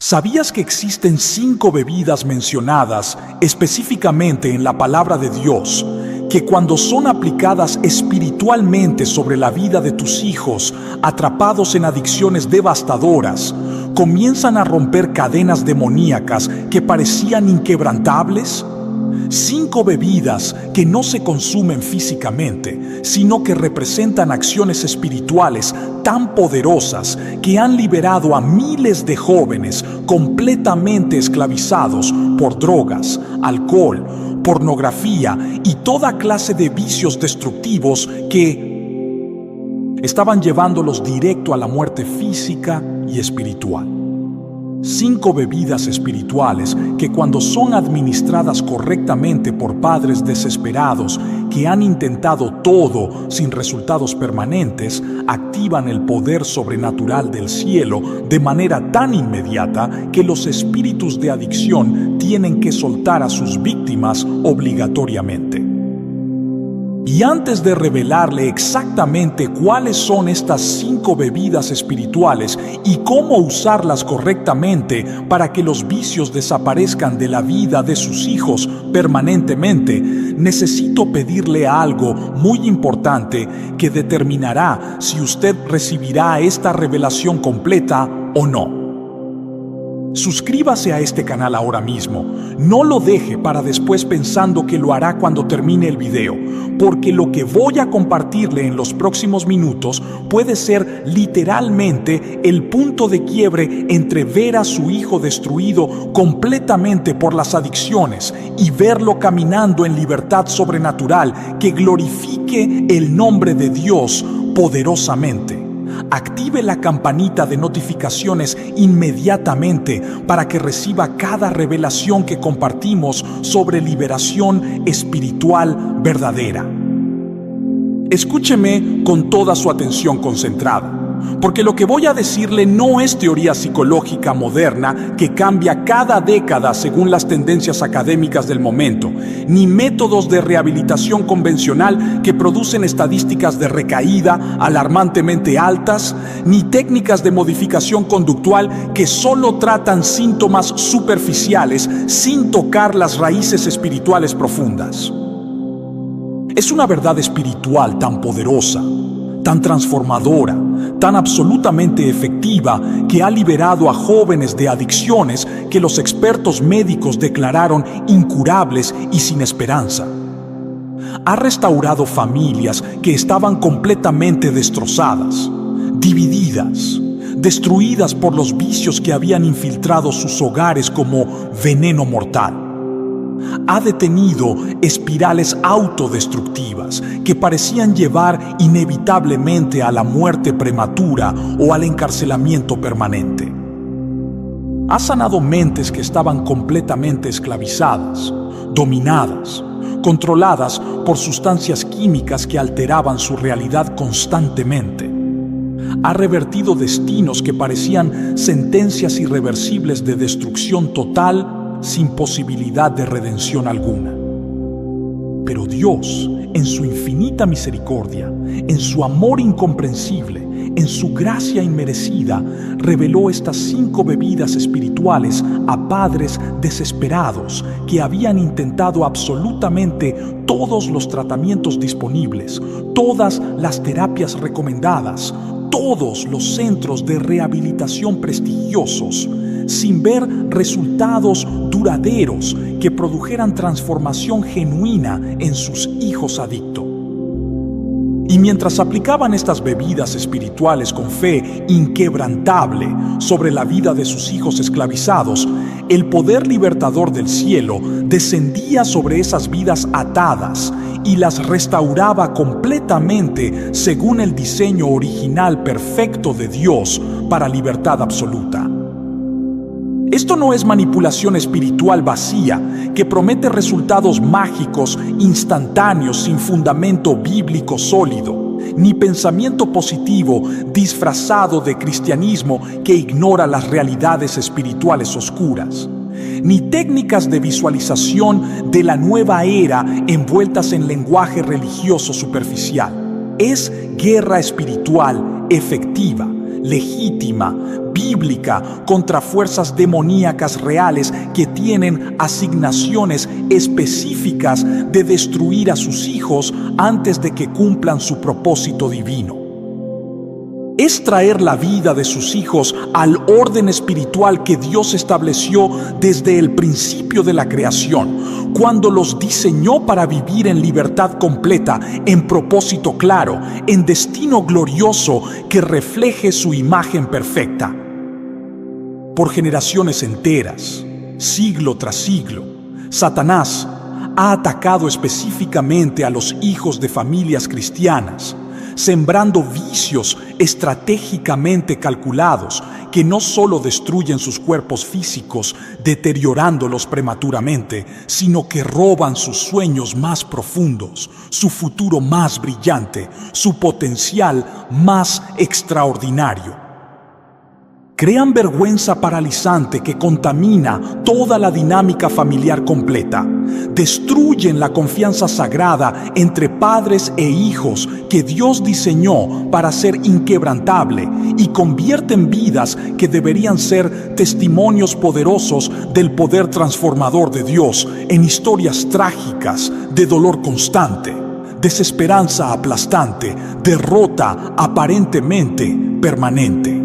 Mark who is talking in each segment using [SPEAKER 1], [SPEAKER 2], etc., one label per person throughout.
[SPEAKER 1] ¿Sabías que existen 5 bebidas mencionadas específicamente en la palabra de Dios, que cuando son aplicadas espiritualmente sobre la vida de tus hijos, atrapados en adicciones devastadoras, comienzan a romper cadenas demoníacas que parecían inquebrantables? 5 bebidas que no se consumen físicamente, sino que representan acciones espirituales tan poderosas que han liberado a miles de jóvenes completamente esclavizados por drogas, alcohol, pornografía y toda clase de vicios destructivos que estaban llevándolos directo a la muerte física y espiritual. 5 bebidas espirituales que, cuando son administradas correctamente por padres desesperados que han intentado todo sin resultados permanentes, activan el poder sobrenatural del cielo de manera tan inmediata que los espíritus de adicción tienen que soltar a sus víctimas obligatoriamente. Y antes de revelarle exactamente cuáles son estas 5 bebidas espirituales y cómo usarlas correctamente para que los vicios desaparezcan de la vida de sus hijos permanentemente, necesito pedirle algo muy importante que determinará si usted recibirá esta revelación completa o no. Suscríbase a este canal ahora mismo. No lo deje para después pensando que lo hará cuando termine el video, porque lo que voy a compartirle en los próximos minutos puede ser literalmente el punto de quiebre entre ver a su hijo destruido completamente por las adicciones y verlo caminando en libertad sobrenatural que glorifique el nombre de Dios poderosamente. Active la campanita de notificaciones inmediatamente para que reciba cada revelación que compartimos sobre liberación espiritual verdadera. Escúcheme con toda su atención concentrada, porque lo que voy a decirle no es teoría psicológica moderna que cambia cada década según las tendencias académicas del momento, ni métodos de rehabilitación convencional que producen estadísticas de recaída alarmantemente altas, ni técnicas de modificación conductual que solo tratan síntomas superficiales sin tocar las raíces espirituales profundas. Es una verdad espiritual tan poderosa, tan transformadora, tan absolutamente efectiva, que ha liberado a jóvenes de adicciones que los expertos médicos declararon incurables y sin esperanza. Ha restaurado familias que estaban completamente destrozadas, divididas, destruidas por los vicios que habían infiltrado sus hogares como veneno mortal. Ha detenido espirales autodestructivas que parecían llevar inevitablemente a la muerte prematura o al encarcelamiento permanente. Ha sanado mentes que estaban completamente esclavizadas, dominadas, controladas por sustancias químicas que alteraban su realidad constantemente. Ha revertido destinos que parecían sentencias irreversibles de destrucción total sin posibilidad de redención alguna. Pero Dios, en su infinita misericordia, en su amor incomprensible, en su gracia inmerecida, reveló estas 5 bebidas espirituales a padres desesperados que habían intentado absolutamente todos los tratamientos disponibles, todas las terapias recomendadas, todos los centros de rehabilitación prestigiosos, sin ver resultados duraderos que produjeran transformación genuina en sus hijos adictos. Y mientras aplicaban estas bebidas espirituales con fe inquebrantable sobre la vida de sus hijos esclavizados, el poder libertador del cielo descendía sobre esas vidas atadas y las restauraba completamente según el diseño original perfecto de Dios para libertad absoluta. Esto no es manipulación espiritual vacía que promete resultados mágicos instantáneos sin fundamento bíblico sólido, ni pensamiento positivo disfrazado de cristianismo que ignora las realidades espirituales oscuras, ni técnicas de visualización de la nueva era envueltas en lenguaje religioso superficial. Es guerra espiritual efectiva, legítima, bíblica, contra fuerzas demoníacas reales que tienen asignaciones específicas de destruir a sus hijos antes de que cumplan su propósito divino. Es traer la vida de sus hijos al orden espiritual que Dios estableció desde el principio de la creación, cuando los diseñó para vivir en libertad completa, en propósito claro, en destino glorioso que refleje su imagen perfecta. Por generaciones enteras, siglo tras siglo, Satanás ha atacado específicamente a los hijos de familias cristianas, sembrando vicios estratégicamente calculados que no solo destruyen sus cuerpos físicos, deteriorándolos prematuramente, sino que roban sus sueños más profundos, su futuro más brillante, su potencial más extraordinario. Crean vergüenza paralizante que contamina toda la dinámica familiar completa. Destruyen la confianza sagrada entre padres e hijos que Dios diseñó para ser inquebrantable y convierten vidas que deberían ser testimonios poderosos del poder transformador de Dios en historias trágicas de dolor constante, desesperanza aplastante, derrota aparentemente permanente.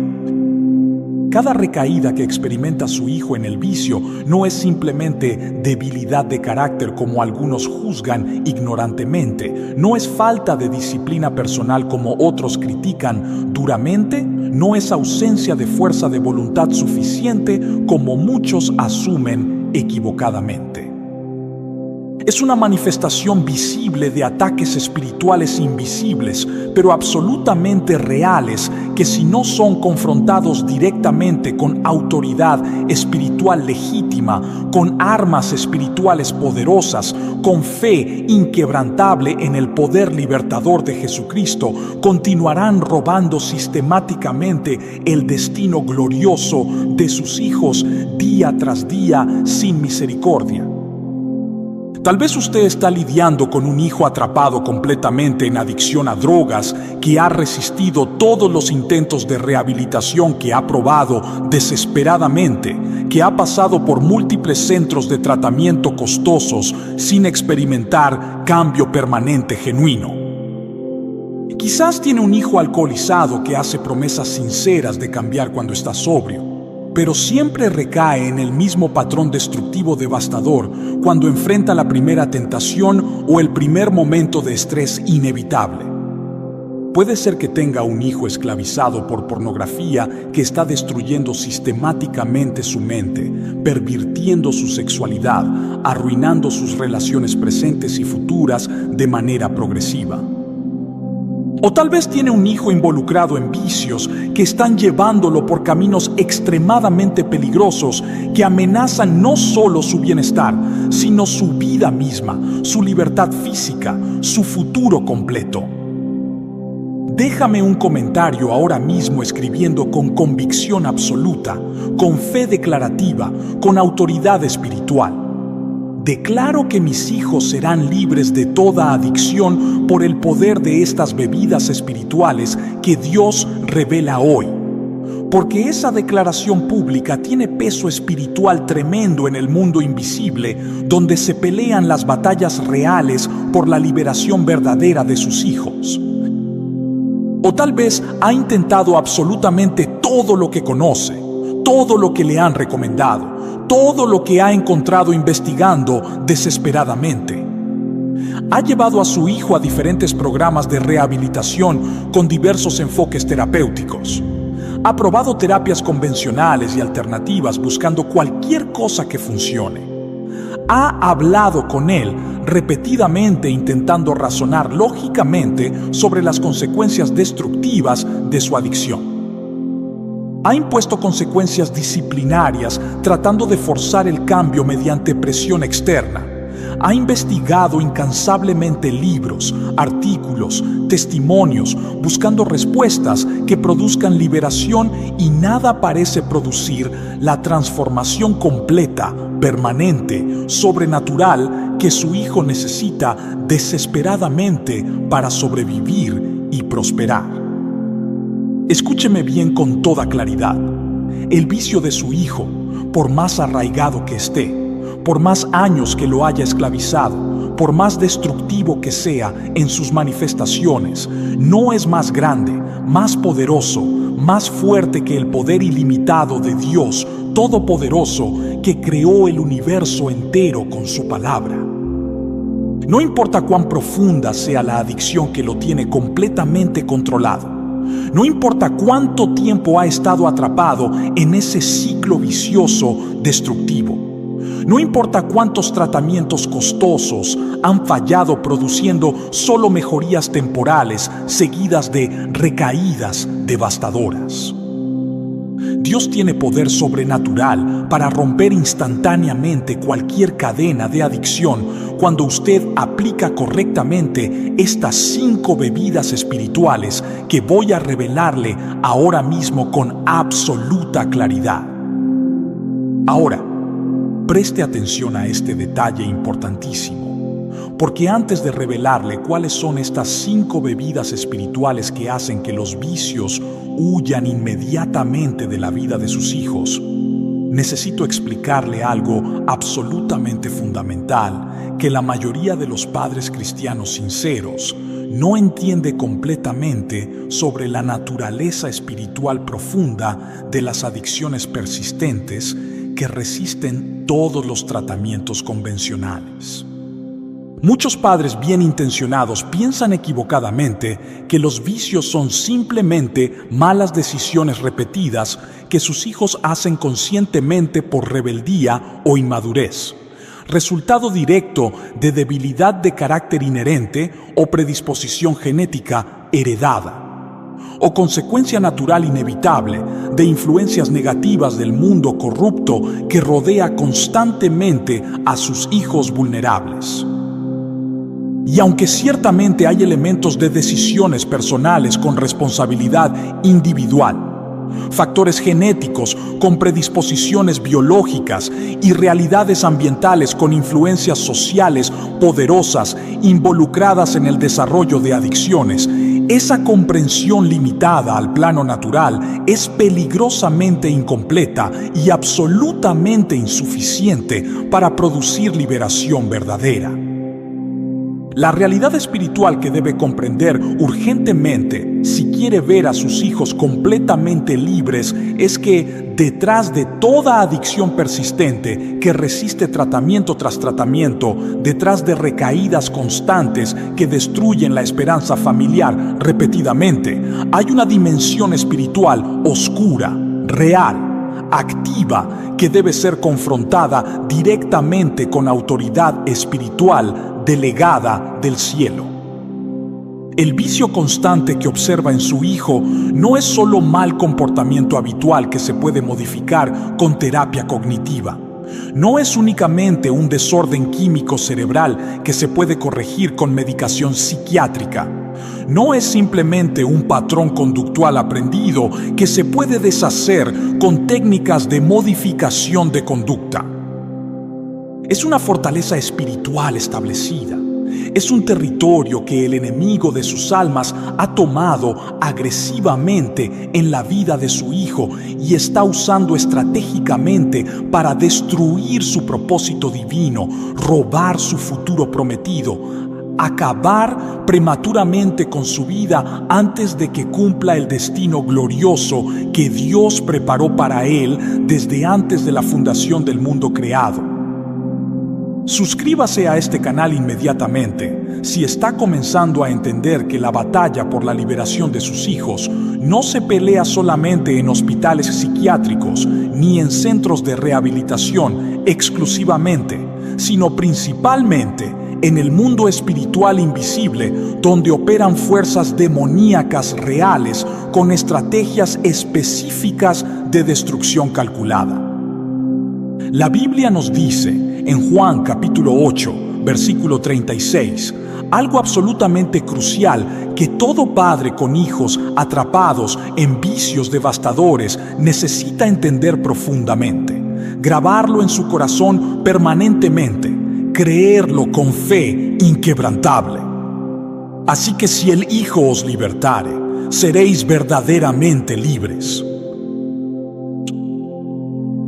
[SPEAKER 1] Cada recaída que experimenta su hijo en el vicio no es simplemente debilidad de carácter como algunos juzgan ignorantemente, no es falta de disciplina personal como otros critican duramente, no es ausencia de fuerza de voluntad suficiente como muchos asumen equivocadamente. Es una manifestación visible de ataques espirituales invisibles, pero absolutamente reales, que si no son confrontados directamente con autoridad espiritual legítima, con armas espirituales poderosas, con fe inquebrantable en el poder libertador de Jesucristo, continuarán robando sistemáticamente el destino glorioso de sus hijos día tras día sin misericordia. Tal vez usted está lidiando con un hijo atrapado completamente en adicción a drogas, que ha resistido todos los intentos de rehabilitación que ha probado desesperadamente, que ha pasado por múltiples centros de tratamiento costosos sin experimentar cambio permanente genuino. Quizás tiene un hijo alcoholizado que hace promesas sinceras de cambiar cuando está sobrio, pero siempre recae en el mismo patrón destructivo devastador cuando enfrenta la primera tentación o el primer momento de estrés inevitable. Puede ser que tenga un hijo esclavizado por pornografía que está destruyendo sistemáticamente su mente, pervirtiendo su sexualidad, arruinando sus relaciones presentes y futuras de manera progresiva. O tal vez tiene un hijo involucrado en vicios que están llevándolo por caminos extremadamente peligrosos que amenazan no solo su bienestar, sino su vida misma, su libertad física, su futuro completo. Déjame un comentario ahora mismo escribiendo con convicción absoluta, con fe declarativa, con autoridad espiritual. Declaro que mis hijos serán libres de toda adicción por el poder de estas bebidas espirituales que Dios revela hoy. Porque esa declaración pública tiene peso espiritual tremendo en el mundo invisible, donde se pelean las batallas reales por la liberación verdadera de sus hijos. O tal vez ha intentado absolutamente todo lo que conoce, todo lo que le han recomendado, todo lo que ha encontrado investigando desesperadamente. Ha llevado a su hijo a diferentes programas de rehabilitación con diversos enfoques terapéuticos. Ha probado terapias convencionales y alternativas buscando cualquier cosa que funcione. Ha hablado con él repetidamente intentando razonar lógicamente sobre las consecuencias destructivas de su adicción. Ha impuesto consecuencias disciplinarias tratando de forzar el cambio mediante presión externa. Ha investigado incansablemente libros, artículos, testimonios, buscando respuestas que produzcan liberación y nada parece producir la transformación completa, permanente, sobrenatural que su hijo necesita desesperadamente para sobrevivir y prosperar. Escúcheme bien con toda claridad. El vicio de su hijo, por más arraigado que esté, por más años que lo haya esclavizado, por más destructivo que sea en sus manifestaciones, no es más grande, más poderoso, más fuerte que el poder ilimitado de Dios Todopoderoso que creó el universo entero con su palabra. No importa cuán profunda sea la adicción que lo tiene completamente controlado. No importa cuánto tiempo ha estado atrapado en ese ciclo vicioso destructivo. No importa cuántos tratamientos costosos han fallado produciendo solo mejorías temporales seguidas de recaídas devastadoras. Dios tiene poder sobrenatural para romper instantáneamente cualquier cadena de adicción cuando usted aplica correctamente estas 5 bebidas espirituales que voy a revelarle ahora mismo con absoluta claridad. Ahora, preste atención a este detalle importantísimo, porque antes de revelarle cuáles son estas 5 bebidas espirituales que hacen que los vicios huyan inmediatamente de la vida de sus hijos, necesito explicarle algo absolutamente fundamental que la mayoría de los padres cristianos sinceros no entiende completamente sobre la naturaleza espiritual profunda de las adicciones persistentes que resisten todos los tratamientos convencionales. Muchos padres bien intencionados piensan equivocadamente que los vicios son simplemente malas decisiones repetidas que sus hijos hacen conscientemente por rebeldía o inmadurez, resultado directo de debilidad de carácter inherente o predisposición genética heredada, o consecuencia natural inevitable de influencias negativas del mundo corrupto que rodea constantemente a sus hijos vulnerables. Y aunque ciertamente hay elementos de decisiones personales con responsabilidad individual, factores genéticos con predisposiciones biológicas y realidades ambientales con influencias sociales poderosas involucradas en el desarrollo de adicciones, esa comprensión limitada al plano natural es peligrosamente incompleta y absolutamente insuficiente para producir liberación verdadera. La realidad espiritual que debe comprender urgentemente si quiere ver a sus hijos completamente libres es que detrás de toda adicción persistente que resiste tratamiento tras tratamiento, detrás de recaídas constantes que destruyen la esperanza familiar repetidamente, hay una dimensión espiritual oscura, real, activa, que debe ser confrontada directamente con autoridad espiritual delegada del cielo. El vicio constante que observa en su hijo no es solo mal comportamiento habitual que se puede modificar con terapia cognitiva. No es únicamente un desorden químico cerebral que se puede corregir con medicación psiquiátrica. No es simplemente un patrón conductual aprendido que se puede deshacer con técnicas de modificación de conducta. Es una fortaleza espiritual establecida. Es un territorio que el enemigo de sus almas ha tomado agresivamente en la vida de su hijo y está usando estratégicamente para destruir su propósito divino, robar su futuro prometido, acabar prematuramente con su vida antes de que cumpla el destino glorioso que Dios preparó para él desde antes de la fundación del mundo creado. Suscríbase a este canal inmediatamente si está comenzando a entender que la batalla por la liberación de sus hijos no se pelea solamente en hospitales psiquiátricos ni en centros de rehabilitación exclusivamente, sino principalmente en el mundo espiritual invisible donde operan fuerzas demoníacas reales con estrategias específicas de destrucción calculada. La Biblia nos dice en Juan capítulo 8, versículo 36, algo absolutamente crucial que todo padre con hijos atrapados en vicios devastadores necesita entender profundamente, grabarlo en su corazón permanentemente, creerlo con fe inquebrantable. Así que si el Hijo os libertare, seréis verdaderamente libres.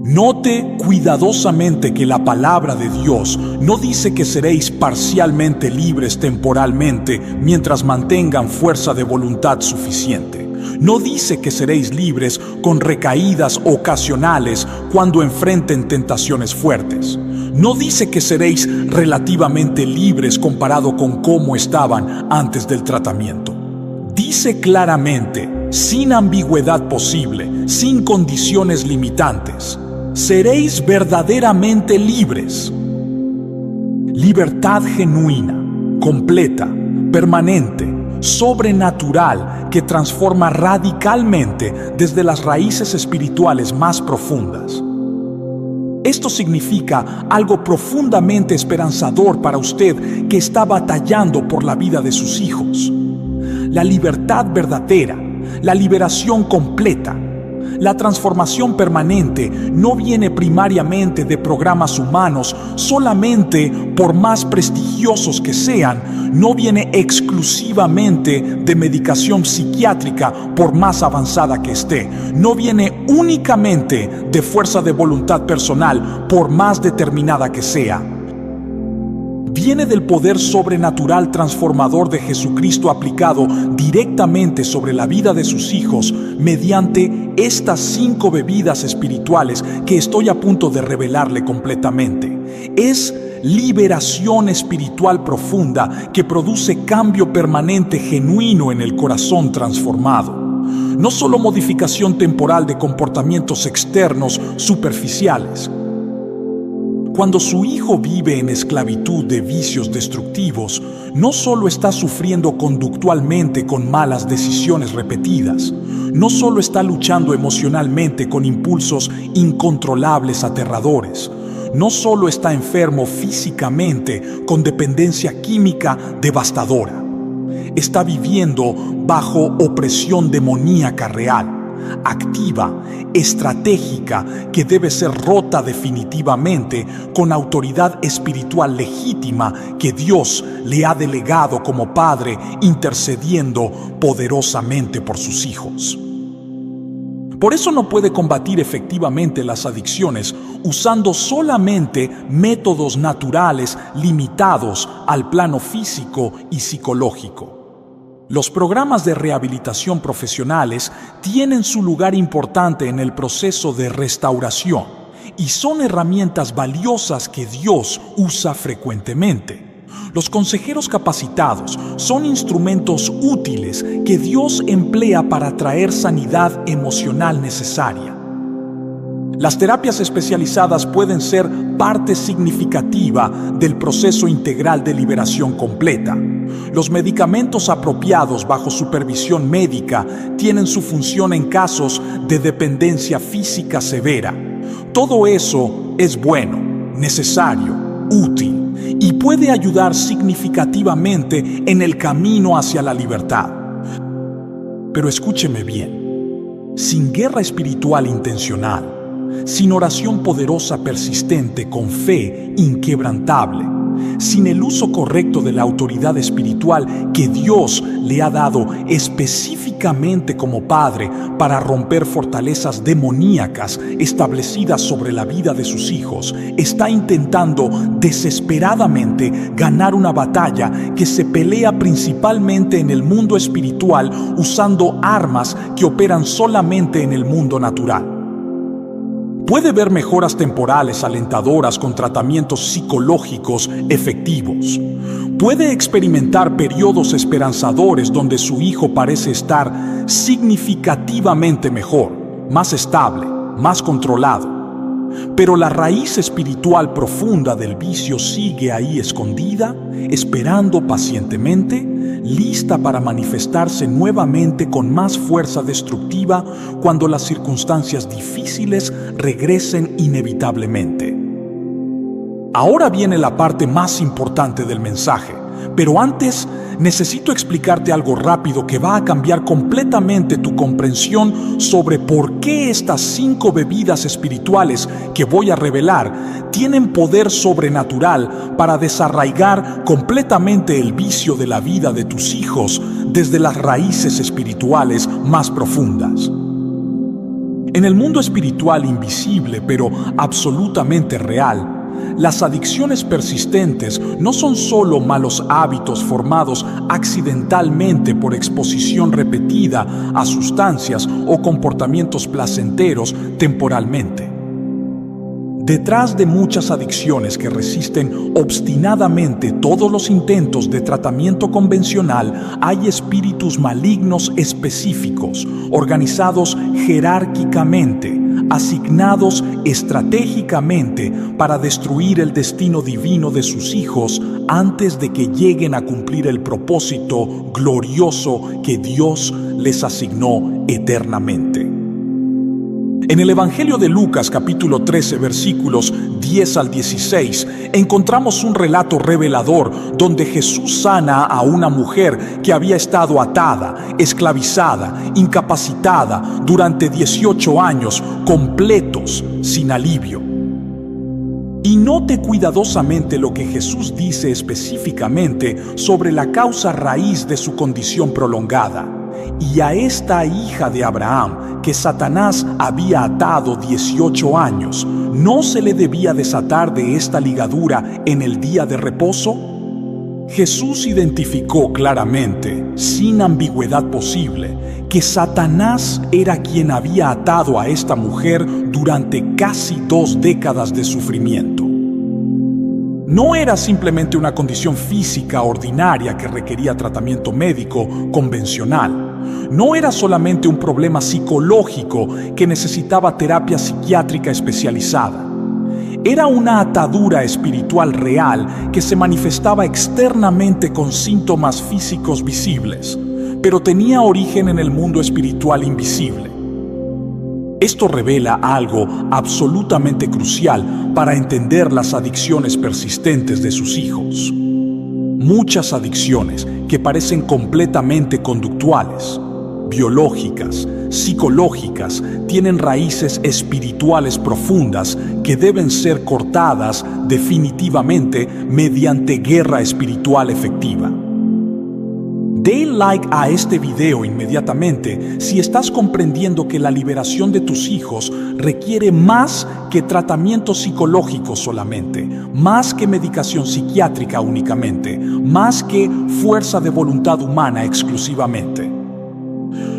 [SPEAKER 1] Note cuidadosamente que la palabra de Dios no dice que seréis parcialmente libres temporalmente mientras mantengan fuerza de voluntad suficiente. No dice que seréis libres con recaídas ocasionales cuando enfrenten tentaciones fuertes. No dice que seréis relativamente libres comparado con cómo estaban antes del tratamiento. Dice claramente, sin ambigüedad posible, sin condiciones limitantes, seréis verdaderamente libres. Libertad genuina, completa, permanente, sobrenatural, que transforma radicalmente desde las raíces espirituales más profundas. Esto significa algo profundamente esperanzador para usted que está batallando por la vida de sus hijos. La libertad verdadera, la liberación completa, la transformación permanente no viene primariamente de programas humanos solamente por más prestigiosos que sean, no viene exclusivamente de medicación psiquiátrica por más avanzada que esté, no viene únicamente de fuerza de voluntad personal por más determinada que sea. Viene del poder sobrenatural transformador de Jesucristo aplicado directamente sobre la vida de sus hijos mediante estas 5 bebidas espirituales que estoy a punto de revelarle completamente. Es liberación espiritual profunda que produce cambio permanente genuino en el corazón transformado. No solo modificación temporal de comportamientos externos superficiales. Cuando su hijo vive en esclavitud de vicios destructivos, no solo está sufriendo conductualmente con malas decisiones repetidas, no solo está luchando emocionalmente con impulsos incontrolables aterradores, no solo está enfermo físicamente con dependencia química devastadora, está viviendo bajo opresión demoníaca real, activa, estratégica, que debe ser rota definitivamente con autoridad espiritual legítima que Dios le ha delegado como Padre, intercediendo poderosamente por sus hijos. Por eso no puede combatir efectivamente las adicciones usando solamente métodos naturales limitados al plano físico y psicológico. Los programas de rehabilitación profesionales tienen su lugar importante en el proceso de restauración y son herramientas valiosas que Dios usa frecuentemente. Los consejeros capacitados son instrumentos útiles que Dios emplea para traer sanidad emocional necesaria. Las terapias especializadas pueden ser parte significativa del proceso integral de liberación completa. Los medicamentos apropiados bajo supervisión médica tienen su función en casos de dependencia física severa. Todo eso es bueno, necesario, útil y puede ayudar significativamente en el camino hacia la libertad. Pero escúcheme bien, sin guerra espiritual intencional, sin oración poderosa persistente con fe inquebrantable, sin el uso correcto de la autoridad espiritual que Dios le ha dado específicamente como Padre para romper fortalezas demoníacas establecidas sobre la vida de sus hijos, está intentando desesperadamente ganar una batalla que se pelea principalmente en el mundo espiritual usando armas que operan solamente en el mundo natural. Puede ver mejoras temporales alentadoras con tratamientos psicológicos efectivos. Puede experimentar periodos esperanzadores donde su hijo parece estar significativamente mejor, más estable, más controlado. Pero la raíz espiritual profunda del vicio sigue ahí escondida, esperando pacientemente, lista para manifestarse nuevamente con más fuerza destructiva cuando las circunstancias difíciles regresen inevitablemente. Ahora viene la parte más importante del mensaje, pero antes necesito explicarte algo rápido que va a cambiar completamente tu comprensión sobre por qué estas 5 bebidas espirituales que voy a revelar tienen poder sobrenatural para desarraigar completamente el vicio de la vida de tus hijos desde las raíces espirituales más profundas. En el mundo espiritual invisible, pero absolutamente real, las adicciones persistentes no son solo malos hábitos formados accidentalmente por exposición repetida a sustancias o comportamientos placenteros temporalmente. Detrás de muchas adicciones que resisten obstinadamente todos los intentos de tratamiento convencional hay espíritus malignos específicos, organizados jerárquicamente, asignados estratégicamente para destruir el destino divino de sus hijos antes de que lleguen a cumplir el propósito glorioso que Dios les asignó eternamente. En el Evangelio de Lucas, capítulo 13, versículos 10 al 16, encontramos un relato revelador donde Jesús sana a una mujer que había estado atada, esclavizada, incapacitada durante 18 años completos sin alivio. Y note cuidadosamente lo que Jesús dice específicamente sobre la causa raíz de su condición prolongada. Y a esta hija de Abraham, que Satanás había atado 18 años, ¿no se le debía desatar de esta ligadura en el día de reposo? Jesús identificó claramente, sin ambigüedad posible, que Satanás era quien había atado a esta mujer durante casi 2 décadas de sufrimiento. No era simplemente una condición física ordinaria que requería tratamiento médico convencional. No era solamente un problema psicológico que necesitaba terapia psiquiátrica especializada. Era una atadura espiritual real que se manifestaba externamente con síntomas físicos visibles, pero tenía origen en el mundo espiritual invisible. Esto revela algo absolutamente crucial para entender las adicciones persistentes de sus hijos. Muchas adicciones que parecen completamente conductuales, biológicas, psicológicas, tienen raíces espirituales profundas que deben ser cortadas definitivamente mediante guerra espiritual efectiva. Dale like a este video inmediatamente si estás comprendiendo que la liberación de tus hijos requiere más que tratamiento psicológico solamente, más que medicación psiquiátrica únicamente, más que fuerza de voluntad humana exclusivamente.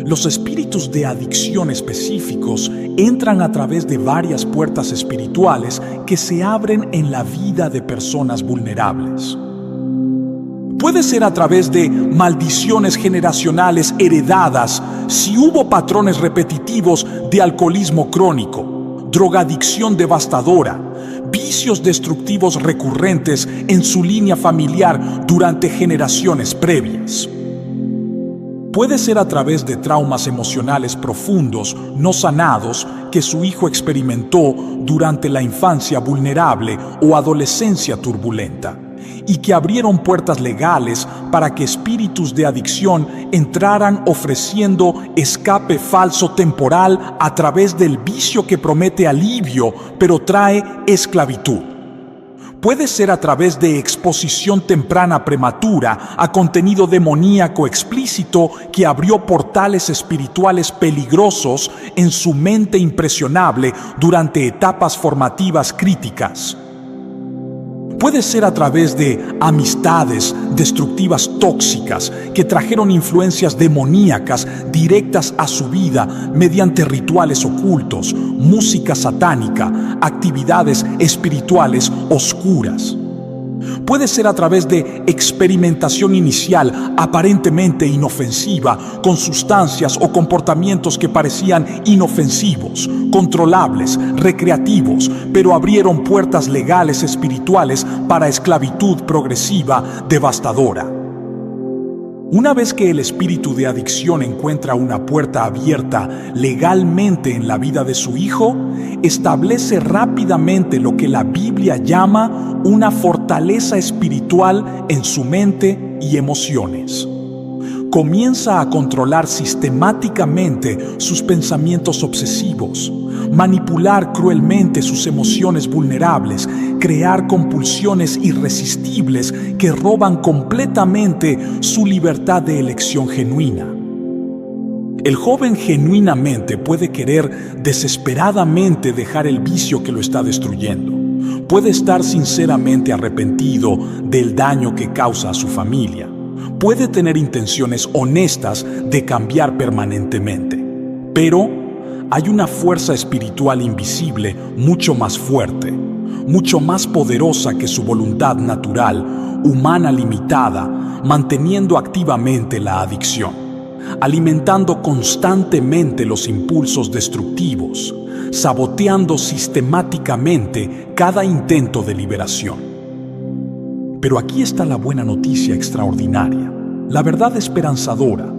[SPEAKER 1] Los espíritus de adicción específicos entran a través de varias puertas espirituales que se abren en la vida de personas vulnerables. Puede ser a través de maldiciones generacionales heredadas, si hubo patrones repetitivos de alcoholismo crónico, drogadicción devastadora, vicios destructivos recurrentes en su línea familiar durante generaciones previas. Puede ser a través de traumas emocionales profundos, no sanados, que su hijo experimentó durante la infancia vulnerable o adolescencia turbulenta, y que abrieron puertas legales para que espíritus de adicción entraran ofreciendo escape falso temporal a través del vicio que promete alivio, pero trae esclavitud. Puede ser a través de exposición temprana prematura a contenido demoníaco explícito que abrió portales espirituales peligrosos en su mente impresionable durante etapas formativas críticas. Puede ser a través de amistades destructivas tóxicas que trajeron influencias demoníacas directas a su vida mediante rituales ocultos, música satánica, actividades espirituales oscuras. Puede ser a través de experimentación inicial aparentemente inofensiva con sustancias o comportamientos que parecían inofensivos, controlables, recreativos, pero abrieron puertas legales espirituales para esclavitud progresiva devastadora. Una vez que el espíritu de adicción encuentra una puerta abierta legalmente en la vida de su hijo, establece rápidamente lo que la Biblia llama una fortaleza espiritual en su mente y emociones. Comienza a controlar sistemáticamente sus pensamientos obsesivos, manipular cruelmente sus emociones vulnerables, crear compulsiones irresistibles que roban completamente su libertad de elección genuina. El joven genuinamente puede querer desesperadamente dejar el vicio que lo está destruyendo. Puede estar sinceramente arrepentido del daño que causa a su familia. Puede tener intenciones honestas de cambiar permanentemente. Pero hay una fuerza espiritual invisible mucho más fuerte, mucho más poderosa que su voluntad natural, humana limitada, manteniendo activamente la adicción, alimentando constantemente los impulsos destructivos, saboteando sistemáticamente cada intento de liberación. Pero aquí está la buena noticia extraordinaria, la verdad esperanzadora,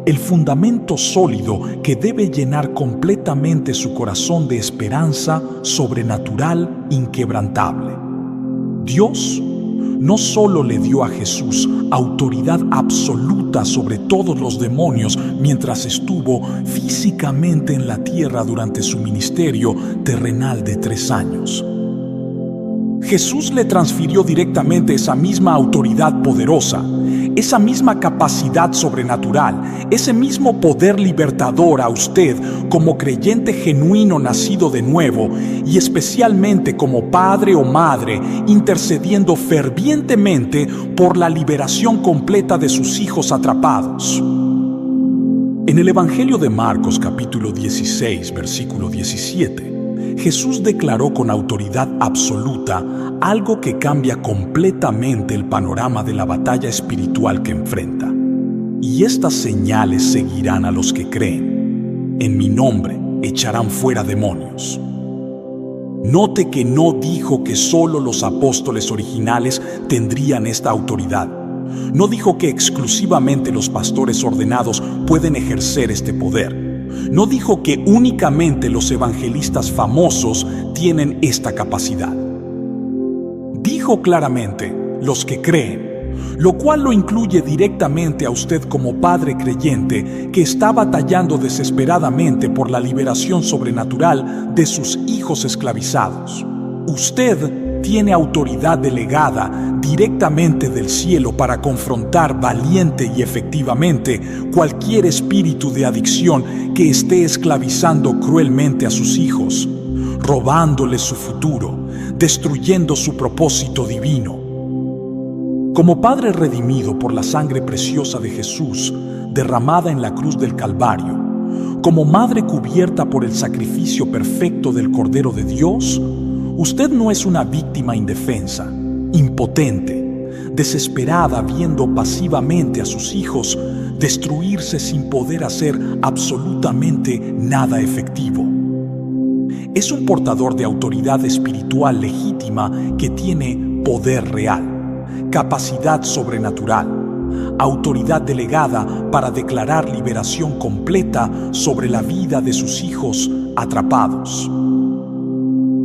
[SPEAKER 1] el fundamento sólido que debe llenar completamente su corazón de esperanza sobrenatural inquebrantable. Dios no solo le dio a Jesús autoridad absoluta sobre todos los demonios mientras estuvo físicamente en la tierra durante su ministerio terrenal de 3 años. Jesús le transfirió directamente esa misma autoridad poderosa, esa misma capacidad sobrenatural, ese mismo poder libertador a usted como creyente genuino nacido de nuevo y especialmente como padre o madre intercediendo fervientemente por la liberación completa de sus hijos atrapados. En el Evangelio de Marcos capítulo 16, versículo 17, Jesús declaró con autoridad absoluta algo que cambia completamente el panorama de la batalla espiritual que enfrenta. Y estas señales seguirán a los que creen. En mi nombre echarán fuera demonios. Note que no dijo que solo los apóstoles originales tendrían esta autoridad. No dijo que exclusivamente los pastores ordenados pueden ejercer este poder. No dijo que únicamente los evangelistas famosos tienen esta capacidad. Dijo claramente, los que creen, lo cual lo incluye directamente a usted como padre creyente que está batallando desesperadamente por la liberación sobrenatural de sus hijos esclavizados. Usted tiene autoridad delegada directamente del cielo para confrontar valiente y efectivamente cualquier espíritu de adicción que esté esclavizando cruelmente a sus hijos, robándoles su futuro, destruyendo su propósito divino. Como Padre redimido por la sangre preciosa de Jesús, derramada en la cruz del Calvario, como Madre cubierta por el sacrificio perfecto del Cordero de Dios, usted no es una víctima indefensa, impotente, desesperada viendo pasivamente a sus hijos destruirse sin poder hacer absolutamente nada efectivo. Es un portador de autoridad espiritual legítima que tiene poder real, capacidad sobrenatural, autoridad delegada para declarar liberación completa sobre la vida de sus hijos atrapados.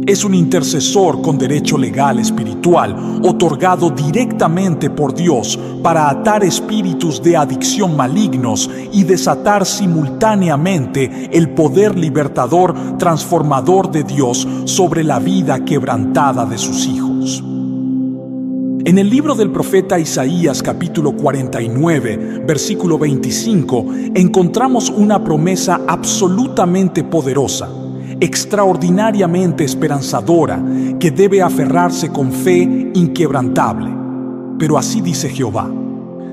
[SPEAKER 1] Es un intercesor con derecho legal espiritual otorgado directamente por Dios para atar espíritus de adicción malignos y desatar simultáneamente el poder libertador transformador de Dios sobre la vida quebrantada de sus hijos. En el libro del profeta Isaías capítulo 49, versículo 25, encontramos una promesa absolutamente poderosa, extraordinariamente esperanzadora, que debe aferrarse con fe inquebrantable. Pero así dice Jehová: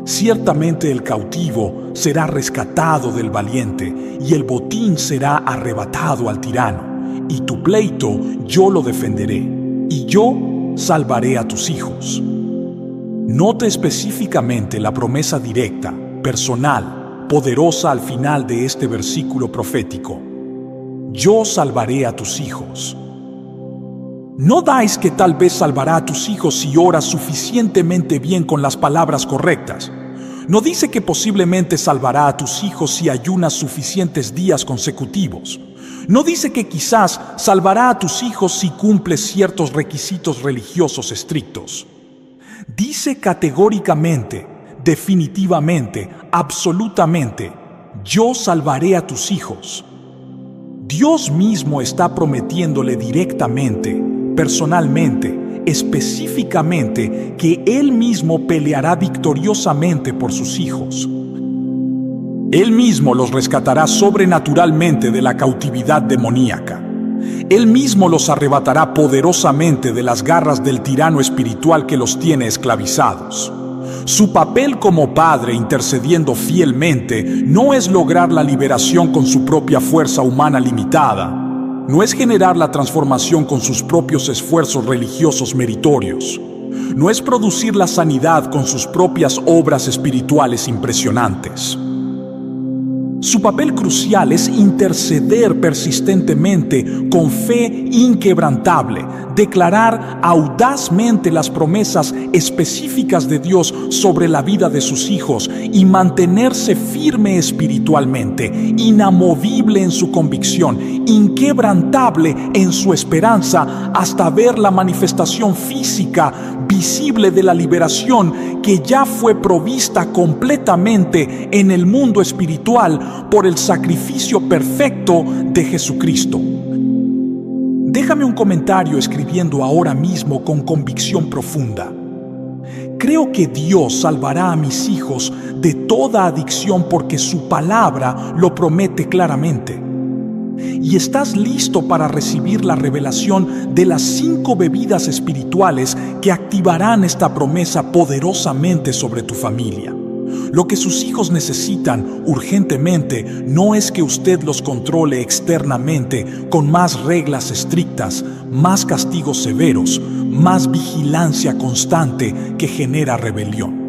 [SPEAKER 1] ciertamente el cautivo será rescatado del valiente, y el botín será arrebatado al tirano, y tu pleito yo lo defenderé, y yo salvaré a tus hijos. Note específicamente la promesa directa, personal, poderosa al final de este versículo profético: yo salvaré a tus hijos. No dais que tal vez salvará a tus hijos si oras suficientemente bien con las palabras correctas. No dice que posiblemente salvará a tus hijos si ayunas suficientes días consecutivos. No dice que quizás salvará a tus hijos si cumples ciertos requisitos religiosos estrictos. Dice categóricamente, definitivamente, absolutamente: yo salvaré a tus hijos. Dios mismo está prometiéndole directamente, personalmente, específicamente, que Él mismo peleará victoriosamente por sus hijos. Él mismo los rescatará sobrenaturalmente de la cautividad demoníaca. Él mismo los arrebatará poderosamente de las garras del tirano espiritual que los tiene esclavizados. Su papel como padre intercediendo fielmente no es lograr la liberación con su propia fuerza humana limitada, no es generar la transformación con sus propios esfuerzos religiosos meritorios, no es producir la sanidad con sus propias obras espirituales impresionantes. Su papel crucial es interceder persistentemente con fe inquebrantable, declarar audazmente las promesas específicas de Dios sobre la vida de sus hijos y mantenerse firme espiritualmente, inamovible en su convicción, inquebrantable en su esperanza hasta ver la manifestación física visible de la liberación que ya fue provista completamente en el mundo espiritual por el sacrificio perfecto de Jesucristo. Déjame un comentario escribiendo ahora mismo con convicción profunda. Creo que Dios salvará a mis hijos de toda adicción porque su palabra lo promete claramente. ¿Y estás listo para recibir la revelación de las 5 bebidas espirituales que activarán esta promesa poderosamente sobre tu familia? Lo que sus hijos necesitan urgentemente no es que usted los controle externamente con más reglas estrictas, más castigos severos, más vigilancia constante que genera rebelión.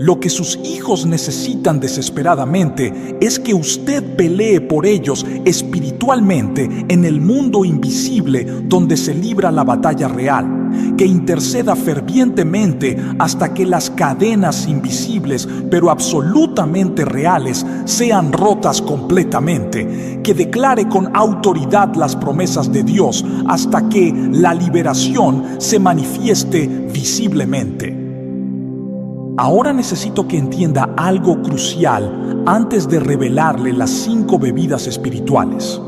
[SPEAKER 1] Lo que sus hijos necesitan desesperadamente es que usted pelee por ellos espiritualmente en el mundo invisible donde se libra la batalla real, que interceda fervientemente hasta que las cadenas invisibles pero absolutamente reales sean rotas completamente, que declare con autoridad las promesas de Dios hasta que la liberación se manifieste visiblemente. Ahora necesito que entienda algo crucial antes de revelarle las 5 bebidas espirituales.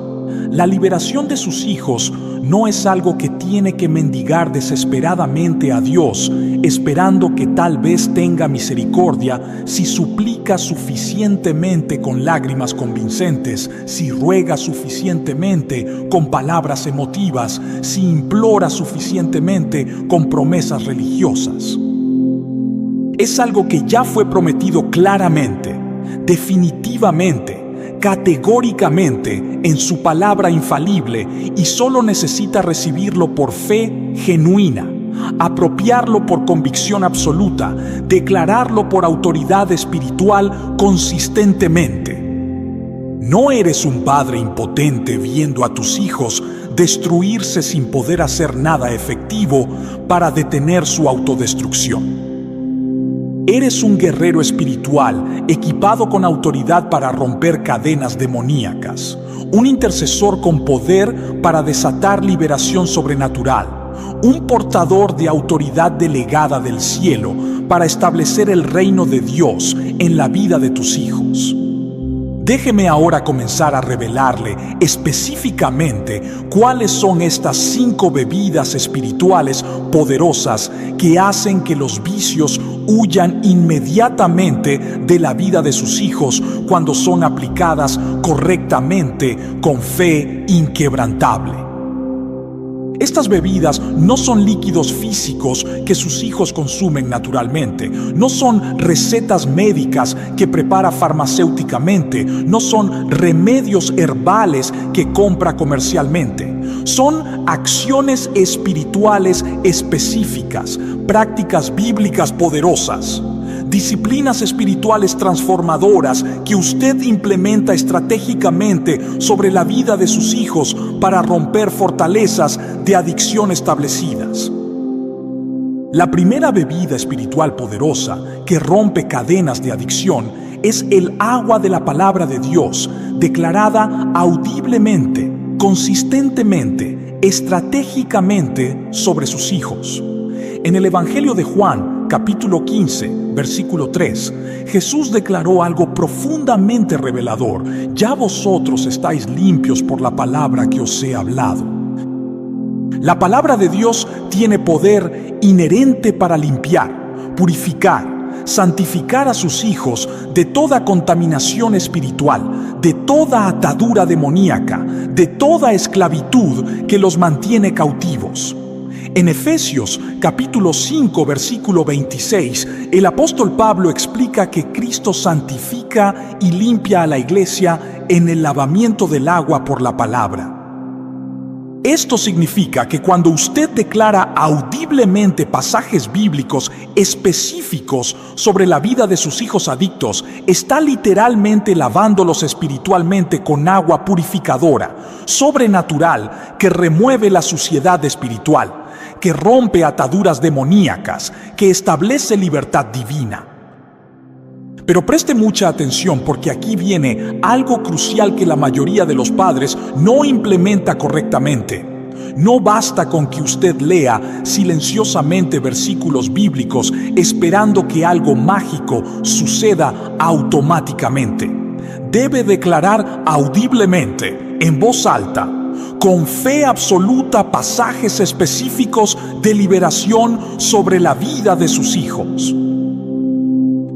[SPEAKER 1] La liberación de sus hijos no es algo que tiene que mendigar desesperadamente a Dios, esperando que tal vez tenga misericordia si suplica suficientemente con lágrimas convincentes, si ruega suficientemente con palabras emotivas, si implora suficientemente con promesas religiosas. Es algo que ya fue prometido claramente, definitivamente, categóricamente en su palabra infalible y solo necesita recibirlo por fe genuina, apropiarlo por convicción absoluta, declararlo por autoridad espiritual consistentemente. No eres un padre impotente viendo a tus hijos destruirse sin poder hacer nada efectivo para detener su autodestrucción. Eres un guerrero espiritual equipado con autoridad para romper cadenas demoníacas, un intercesor con poder para desatar liberación sobrenatural, un portador de autoridad delegada del cielo para establecer el reino de Dios en la vida de tus hijos. Déjeme ahora comenzar a revelarle específicamente cuáles son estas 5 bebidas espirituales poderosas que hacen que los vicios huyan inmediatamente de la vida de sus hijos cuando son aplicadas correctamente con fe inquebrantable. Estas bebidas no son líquidos físicos que sus hijos consumen naturalmente, no son recetas médicas que prepara farmacéuticamente, no son remedios herbales que compra comercialmente. Son acciones espirituales específicas, prácticas bíblicas poderosas, disciplinas espirituales transformadoras que usted implementa estratégicamente sobre la vida de sus hijos para romper fortalezas de adicción establecidas. La primera bebida espiritual poderosa que rompe cadenas de adicción es el agua de la palabra de Dios, declarada audiblemente, consistentemente, estratégicamente sobre sus hijos. En el Evangelio de Juan, capítulo 15, versículo 3, Jesús declaró algo profundamente revelador: ya vosotros estáis limpios por la palabra que os he hablado. La palabra de Dios tiene poder inherente para limpiar, purificar, santificar a sus hijos de toda contaminación espiritual, de toda atadura demoníaca, de toda esclavitud que los mantiene cautivos. En Efesios capítulo 5, versículo 26, el apóstol Pablo explica que Cristo santifica y limpia a la iglesia en el lavamiento del agua por la palabra. Esto significa que cuando usted declara audiblemente pasajes bíblicos específicos sobre la vida de sus hijos adictos, está literalmente lavándolos espiritualmente con agua purificadora, sobrenatural, que remueve la suciedad espiritual, que rompe ataduras demoníacas, que establece libertad divina. Pero preste mucha atención, porque aquí viene algo crucial que la mayoría de los padres no implementa correctamente. No basta con que usted lea silenciosamente versículos bíblicos esperando que algo mágico suceda automáticamente. Debe declarar audiblemente, en voz alta, con fe absoluta, pasajes específicos de liberación sobre la vida de sus hijos.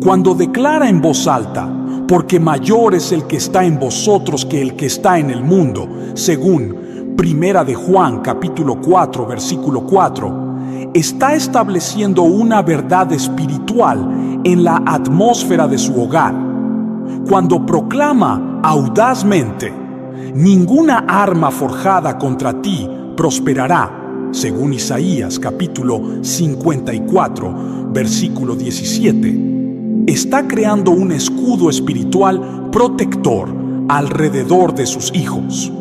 [SPEAKER 1] Cuando declara en voz alta, porque mayor es el que está en vosotros que el que está en el mundo, según Primera de Juan capítulo 4, versículo 4, está estableciendo una verdad espiritual en la atmósfera de su hogar. Cuando proclama audazmente, ninguna arma forjada contra ti prosperará, según Isaías capítulo 54, versículo 17, está creando un escudo espiritual protector alrededor de sus hijos.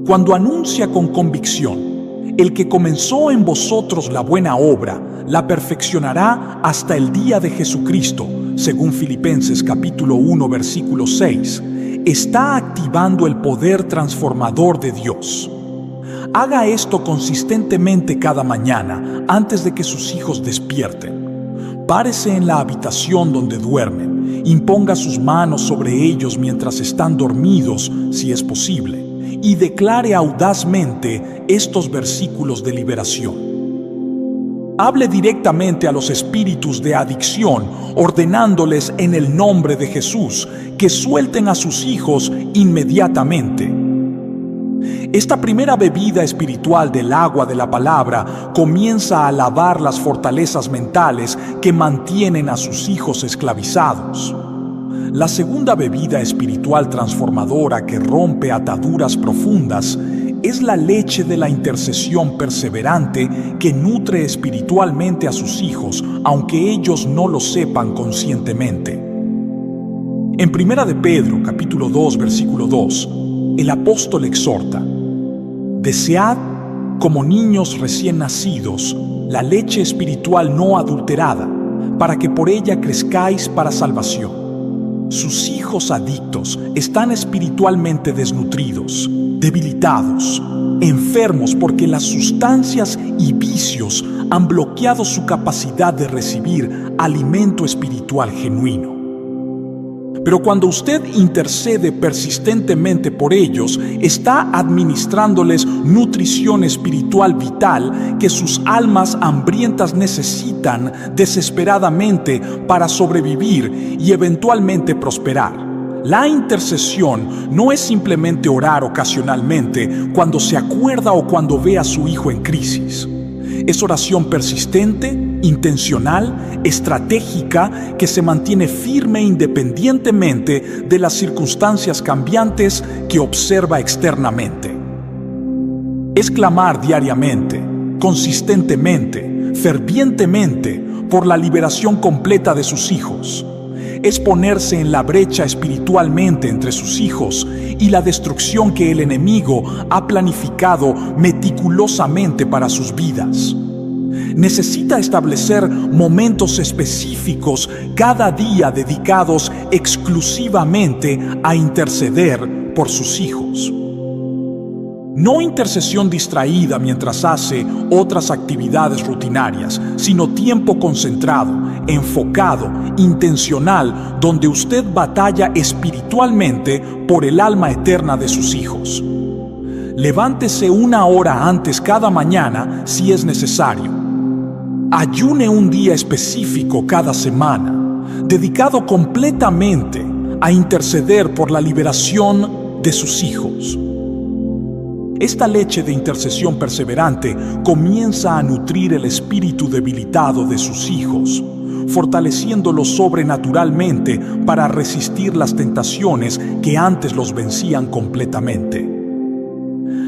[SPEAKER 1] Cuando anuncia con convicción, el que comenzó en vosotros la buena obra, la perfeccionará hasta el día de Jesucristo, según Filipenses capítulo 1, versículo 6, está activando el poder transformador de Dios. Haga esto consistentemente cada mañana antes de que sus hijos despierten. Párese en la habitación donde duermen, imponga sus manos sobre ellos mientras están dormidos, si es posible, y declare audazmente estos versículos de liberación. Hable directamente a los espíritus de adicción, ordenándoles en el nombre de Jesús que suelten a sus hijos inmediatamente. Esta primera bebida espiritual del agua de la palabra comienza a lavar las fortalezas mentales que mantienen a sus hijos esclavizados. La segunda bebida espiritual transformadora que rompe ataduras profundas es la leche de la intercesión perseverante que nutre espiritualmente a sus hijos, aunque ellos no lo sepan conscientemente. En Primera de Pedro, capítulo 2, versículo 2, el apóstol exhorta: desead como niños recién nacidos la leche espiritual no adulterada, para que por ella crezcáis para salvación. Sus hijos adictos están espiritualmente desnutridos, debilitados, enfermos porque las sustancias y vicios han bloqueado su capacidad de recibir alimento espiritual genuino. Pero cuando usted intercede persistentemente por ellos, está administrándoles nutrición espiritual vital que sus almas hambrientas necesitan desesperadamente para sobrevivir y eventualmente prosperar. La intercesión no es simplemente orar ocasionalmente cuando se acuerda o cuando ve a su hijo en crisis. Es oración persistente, intencional, estratégica, que se mantiene firme independientemente de las circunstancias cambiantes que observa externamente. Es clamar diariamente, consistentemente, fervientemente por la liberación completa de sus hijos. Es ponerse en la brecha espiritualmente entre sus hijos y la destrucción que el enemigo ha planificado meticulosamente para sus vidas. Necesita establecer momentos específicos cada día dedicados exclusivamente a interceder por sus hijos. No intercesión distraída mientras hace otras actividades rutinarias, sino tiempo concentrado, enfocado, intencional, donde usted batalla espiritualmente por el alma eterna de sus hijos. Levántese 1 hora antes cada mañana si es necesario. Ayune un día específico cada semana, dedicado completamente a interceder por la liberación de sus hijos. Esta leche de intercesión perseverante comienza a nutrir el espíritu debilitado de sus hijos, fortaleciéndolos sobrenaturalmente para resistir las tentaciones que antes los vencían completamente.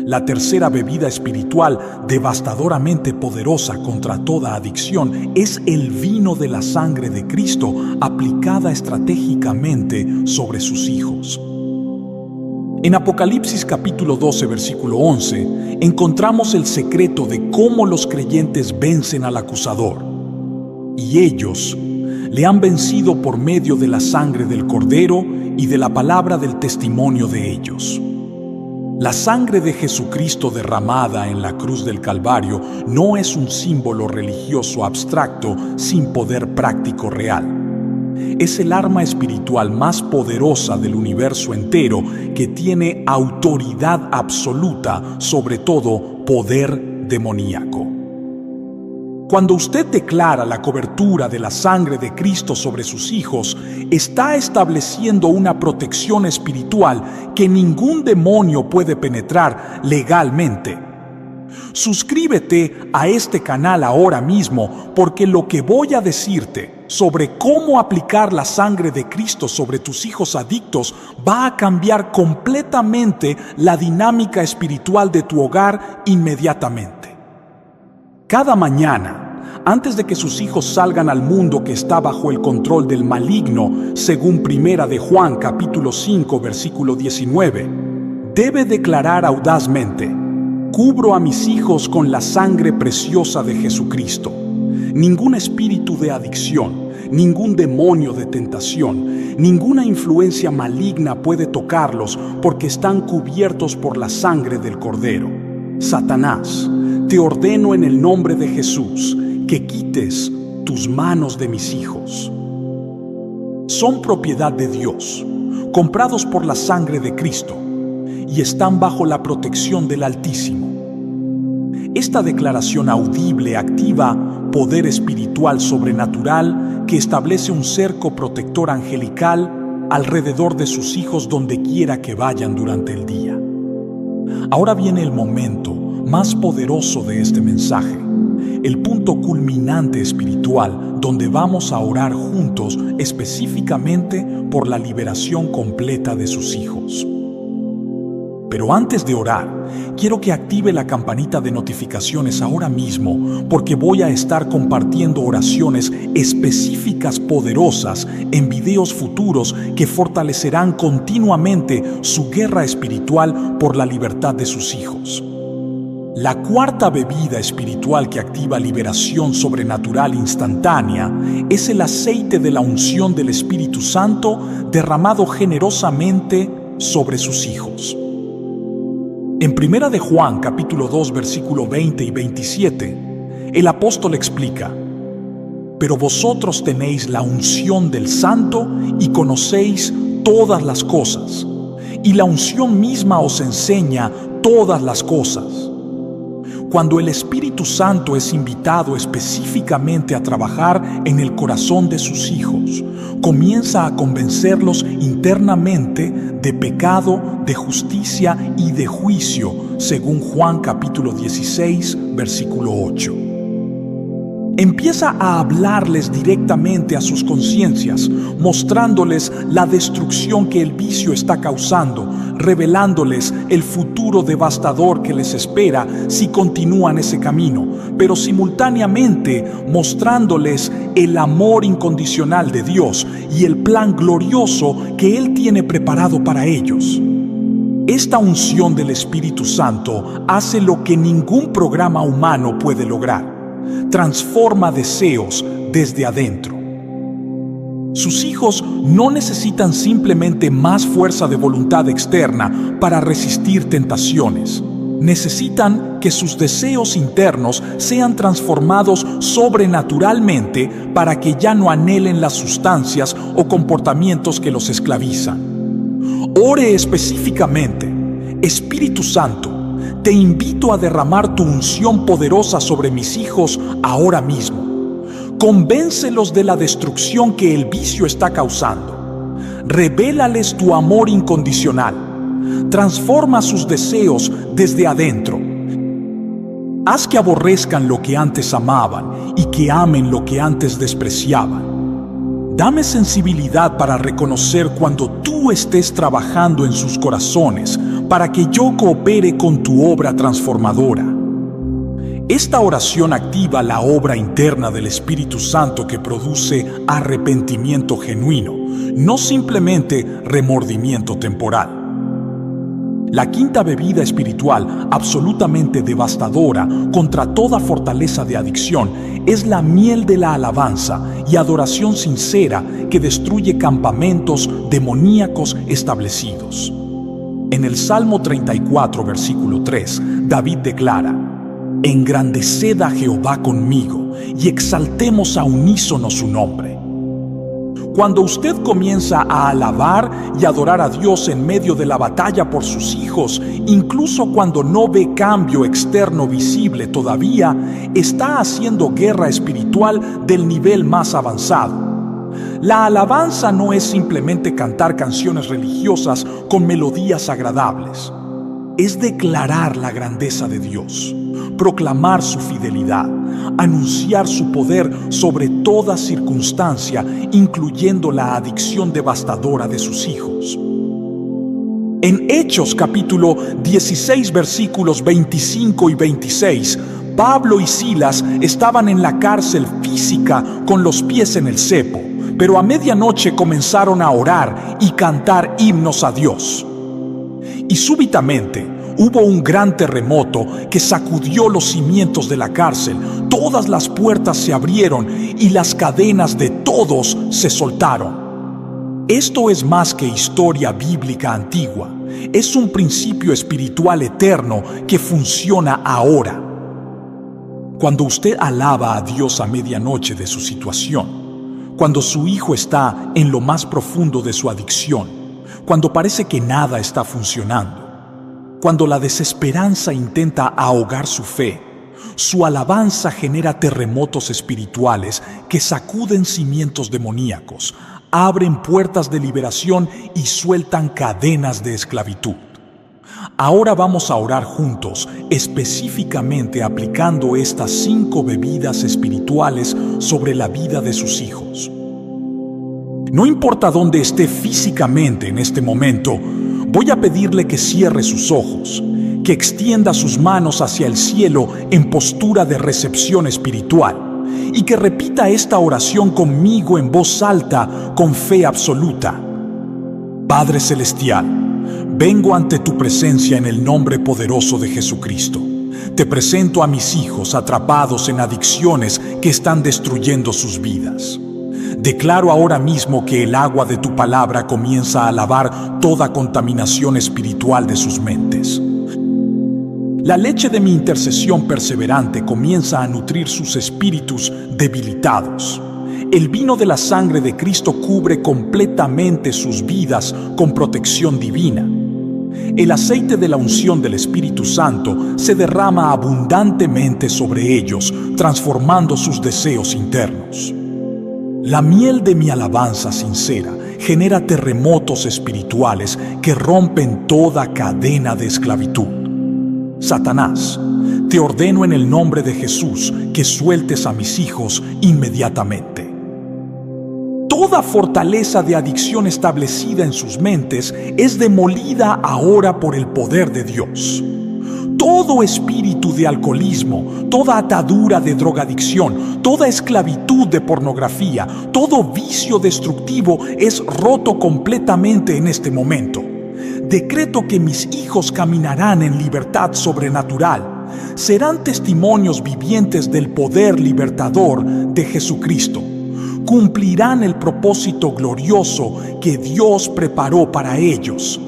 [SPEAKER 1] La tercera bebida espiritual devastadoramente poderosa contra toda adicción es el vino de la sangre de Cristo aplicada estratégicamente sobre sus hijos. En Apocalipsis capítulo 12, versículo 11, encontramos el secreto de cómo los creyentes vencen al acusador. Y ellos le han vencido por medio de la sangre del Cordero y de la palabra del testimonio de ellos. La sangre de Jesucristo derramada en la cruz del Calvario no es un símbolo religioso abstracto sin poder práctico real. Es el arma espiritual más poderosa del universo entero que tiene autoridad absoluta sobre todo poder demoníaco. Cuando usted declara la cobertura de la sangre de Cristo sobre sus hijos, está estableciendo una protección espiritual que ningún demonio puede penetrar legalmente. Suscríbete a este canal ahora mismo, porque lo que voy a decirte sobre cómo aplicar la sangre de Cristo sobre tus hijos adictos va a cambiar completamente la dinámica espiritual de tu hogar inmediatamente. Cada mañana, antes de que sus hijos salgan al mundo que está bajo el control del maligno, según 1 de Juan capítulo 5 versículo 19, debe declarar audazmente: cubro a mis hijos con la sangre preciosa de Jesucristo. Ningún espíritu de adicción, ningún demonio de tentación, ninguna influencia maligna puede tocarlos porque están cubiertos por la sangre del Cordero. Satanás, te ordeno en el nombre de Jesús que quites tus manos de mis hijos. Son propiedad de Dios, comprados por la sangre de Cristo, y están bajo la protección del Altísimo. Esta declaración audible activa poder espiritual sobrenatural que establece un cerco protector angelical alrededor de sus hijos donde quiera que vayan durante el día. Ahora viene el momento más poderoso de este mensaje, el punto culminante espiritual donde vamos a orar juntos específicamente por la liberación completa de sus hijos. Pero antes de orar, quiero que active la campanita de notificaciones ahora mismo, porque voy a estar compartiendo oraciones específicas poderosas en videos futuros que fortalecerán continuamente su guerra espiritual por la libertad de sus hijos. La cuarta bebida espiritual que activa liberación sobrenatural instantánea es el aceite de la unción del Espíritu Santo derramado generosamente sobre sus hijos. En 1 de Juan capítulo 2 versículo 20 y 27, el apóstol explica: pero vosotros tenéis la unción del Santo y conocéis todas las cosas, y la unción misma os enseña todas las cosas. Cuando el Espíritu Santo es invitado específicamente a trabajar en el corazón de sus hijos, comienza a convencerlos internamente de pecado, de justicia y de juicio, según Juan capítulo 16, versículo 8. Empieza a hablarles directamente a sus conciencias, mostrándoles la destrucción que el vicio está causando, revelándoles el futuro devastador que les espera si continúan ese camino, pero simultáneamente mostrándoles el amor incondicional de Dios y el plan glorioso que Él tiene preparado para ellos. Esta unción del Espíritu Santo hace lo que ningún programa humano puede lograr: transforma deseos desde adentro. Sus hijos no necesitan simplemente más fuerza de voluntad externa para resistir tentaciones. Necesitan que sus deseos internos sean transformados sobrenaturalmente para que ya no anhelen las sustancias o comportamientos que los esclavizan. Ore específicamente: Espíritu Santo, te invito a derramar tu unción poderosa sobre mis hijos ahora mismo. Convéncelos de la destrucción que el vicio está causando. Revélales tu amor incondicional. Transforma sus deseos desde adentro. Haz que aborrezcan lo que antes amaban y que amen lo que antes despreciaban. Dame sensibilidad para reconocer cuando tú estés trabajando en sus corazones para que yo coopere con tu obra transformadora. Esta oración activa la obra interna del Espíritu Santo que produce arrepentimiento genuino, no simplemente remordimiento temporal. La quinta bebida espiritual, absolutamente devastadora contra toda fortaleza de adicción, es la miel de la alabanza y adoración sincera que destruye campamentos demoníacos establecidos. En el Salmo 34, versículo 3, David declara: engrandeced a Jehová conmigo y exaltemos a unísono su nombre. Cuando usted comienza a alabar y adorar a Dios en medio de la batalla por sus hijos, incluso cuando no ve cambio externo visible todavía, está haciendo guerra espiritual del nivel más avanzado. La alabanza no es simplemente cantar canciones religiosas con melodías agradables. Es declarar la grandeza de Dios, proclamar su fidelidad, anunciar su poder sobre toda circunstancia, incluyendo la adicción devastadora de sus hijos. En Hechos capítulo 16, versículos 25 y 26, Pablo y Silas estaban en la cárcel física con los pies en el cepo, pero a medianoche comenzaron a orar y cantar himnos a Dios. Y súbitamente hubo un gran terremoto que sacudió los cimientos de la cárcel. Todas las puertas se abrieron y las cadenas de todos se soltaron. Esto es más que historia bíblica antigua. Es un principio espiritual eterno que funciona ahora. Cuando usted alaba a Dios a medianoche de su situación, cuando su hijo está en lo más profundo de su adicción, cuando parece que nada está funcionando, cuando la desesperanza intenta ahogar su fe, su alabanza genera terremotos espirituales que sacuden cimientos demoníacos, abren puertas de liberación y sueltan cadenas de esclavitud. Ahora vamos a orar juntos, específicamente aplicando estas 5 bebidas espirituales sobre la vida de sus hijos. No importa dónde esté físicamente en este momento, voy a pedirle que cierre sus ojos, que extienda sus manos hacia el cielo en postura de recepción espiritual y que repita esta oración conmigo en voz alta, con fe absoluta. Padre Celestial, vengo ante tu presencia en el nombre poderoso de Jesucristo. Te presento a mis hijos atrapados en adicciones que están destruyendo sus vidas. Declaro ahora mismo que el agua de tu palabra comienza a lavar toda contaminación espiritual de sus mentes. La leche de mi intercesión perseverante comienza a nutrir sus espíritus debilitados. El vino de la sangre de Cristo cubre completamente sus vidas con protección divina. El aceite de la unción del Espíritu Santo se derrama abundantemente sobre ellos, transformando sus deseos internos. La miel de mi alabanza sincera genera terremotos espirituales que rompen toda cadena de esclavitud. Satanás, te ordeno en el nombre de Jesús que sueltes a mis hijos inmediatamente. Toda fortaleza de adicción establecida en sus mentes es demolida ahora por el poder de Dios. Todo espíritu de alcoholismo, toda atadura de drogadicción, toda esclavitud de pornografía, todo vicio destructivo es roto completamente en este momento. Decreto que mis hijos caminarán en libertad sobrenatural. Serán testimonios vivientes del poder libertador de Jesucristo. Cumplirán el propósito glorioso que Dios preparó para ellos.